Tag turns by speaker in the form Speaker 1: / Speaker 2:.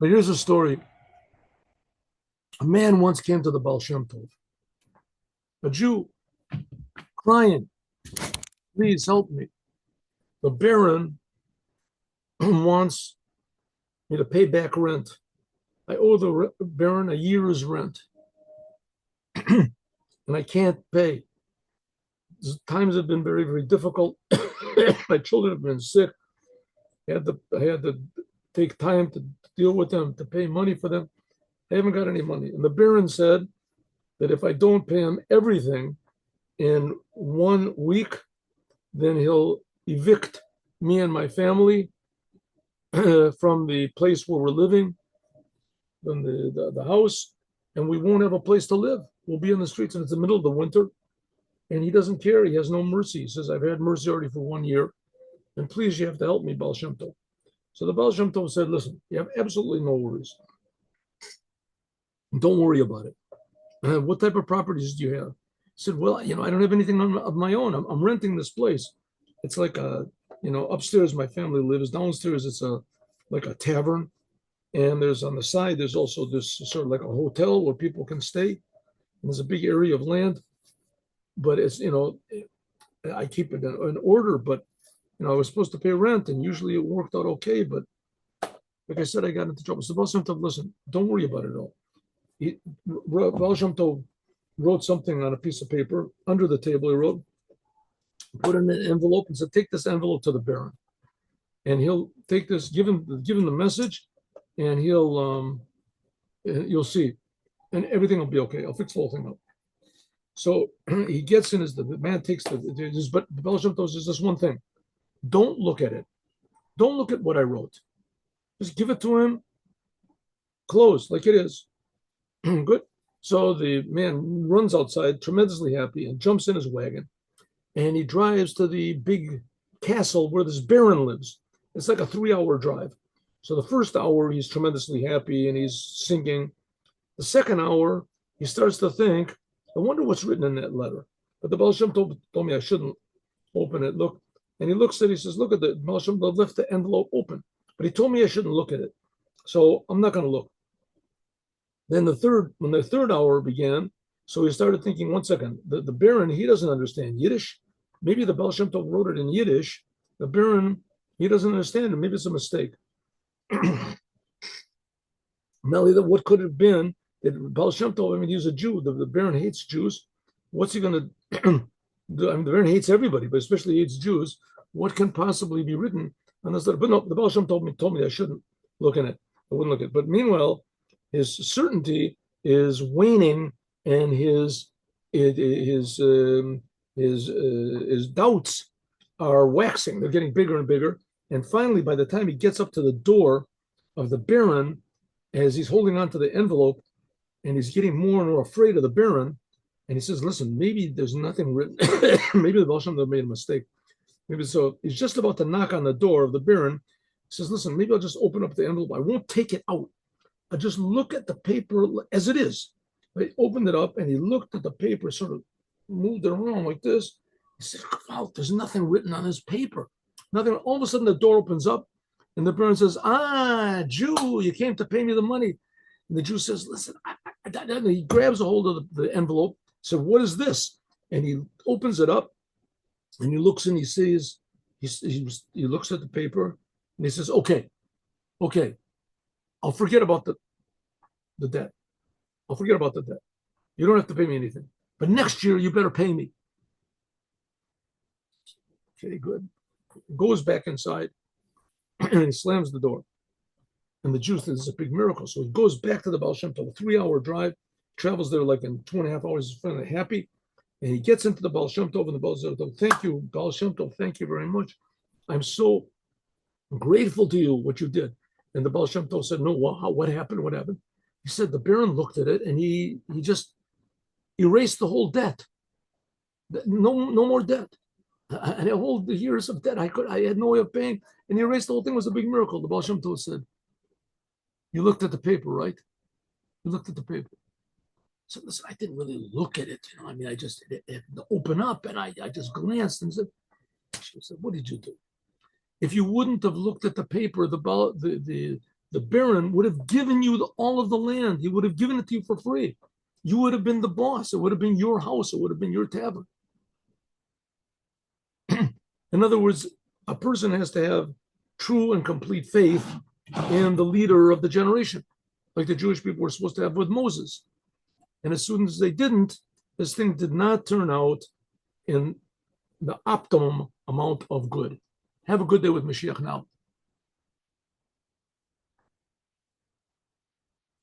Speaker 1: But here's a story. A man once came to the Baal Shem Tov, a Jew, crying, please help me. The Baron wants me to pay back rent. I owe the Baron a year's rent, and I can't pay. Times have been very, very difficult. My children have been sick. I had to take time to deal with them, to pay money for them. I haven't got any money. And the Baron said that if I don't pay him everything in 1 week, then he'll evict me and my family from the place where we're living, from the house, and we won't have a place to live. We'll be in the streets, and it's the middle of the winter. And he doesn't care. He has no mercy. He says, I've had mercy already for 1 year. And please, you have to help me, Baal Shem Tov. So the Baal Shem Tov said, listen, you have absolutely no worries. Don't worry about it. What type of properties do you have? He said, well, I don't have anything of my own. I'm renting this place. It's like upstairs my family lives. Downstairs it's like a tavern. And there's on the side, there's also this sort of like a hotel where people can stay. And there's a big area of land. But it's, I keep it in order, but, I was supposed to pay rent, and usually it worked out okay. But like I said, I got into trouble. So Baal Shem Tov, listen, don't worry about it all. Baal Shem Tov wrote something on a piece of paper under the table. He wrote, put in an envelope, and said, take this envelope to the Baron. And he'll take this, give him the message, and you'll see. And everything will be okay. I'll fix the whole thing up. So he gets in the man takes but Baal Shem Tov says this one thing: don't look at it. Don't look at what I wrote. Just give it to him, closed like it is. Good. So the man runs outside, tremendously happy, and jumps in his wagon, and he drives to the big castle where this Baron lives. It's like a 3-hour drive. So the first hour he's tremendously happy and he's singing. The second hour he starts to think, I wonder what's written in that letter. But the Baal Shem Tov told me I shouldn't open it. Look. And he looks at it, he says, look at the Baal Shem Tov left the envelope open. But he told me I shouldn't look at it. So I'm not going to look. Then when the third hour began, so he started thinking, 1 second, the Baron, he doesn't understand Yiddish. Maybe the Baal Shem Tov wrote it in Yiddish. The Baron, he doesn't understand it. Maybe it's a mistake. Melly, what could it have been? Baal Shem Tov, he's a Jew. The Baron hates Jews. What's he going to do? The Baron hates everybody, but especially hates Jews. What can possibly be written on this letter? But no, the Baal Shem told me I shouldn't look at it. I wouldn't look at it. But meanwhile, his certainty is waning, and his doubts are waxing. They're getting bigger and bigger. And finally, by the time he gets up to the door of the Baron, as he's holding on to the envelope, and he's getting more and more afraid of the Baron, and he says, listen, maybe there's nothing written. Maybe the Baal Shem Tov made a mistake. Maybe so. He's just about to knock on the door of the Baron. He says, listen, maybe I'll just open up the envelope. I won't take it out. I'll just look at the paper as it is. He opened it up, and he looked at the paper, sort of moved it around like this. He said, wow, there's nothing written on this paper. Nothing. All of a sudden, the door opens up, and the Baron says, Jew, you came to pay me the money. And the Jew says, listen, he grabs a hold of the envelope, said, what is this? And he opens it up, and he looks and he sees, he looks at the paper, and he says, okay, I'll forget about the debt. I'll forget about the debt. You don't have to pay me anything. But next year, you better pay me. Okay, good. Goes back inside, and he slams the door. And the Jew thinks it's a big miracle. So he goes back to the Baal Shem Tov, a 3-hour drive, travels there like in 2.5 hours, he's finally happy. And he gets into the Baal Shem Tov, and the Baal Shem Tov, thank you, Baal Shem Tov, thank you very much. I'm so grateful to you, what you did. And the Baal Shem Tov said, no, what happened? What happened? He said, the Baron looked at it, and he just erased the whole debt. No more debt. And all the years of debt, I had no way of paying. And he erased the whole thing. It was a big miracle. The Baal Shem Tov said, you looked at the paper, right? You looked at the paper. So listen, I didn't really look at it. I just it opened up, and I just glanced and said, she said, what did you do? If you wouldn't have looked at the paper, the the Baron would have given you all of the land. He would have given it to you for free. You would have been the boss. It would have been your house. It would have been your tavern. In other words, a person has to have true and complete faith in the leader of the generation, like the Jewish people were supposed to have with Moses. And as soon as they didn't, this thing did not turn out in the optimum amount of good. Have a good day with Mashiach now.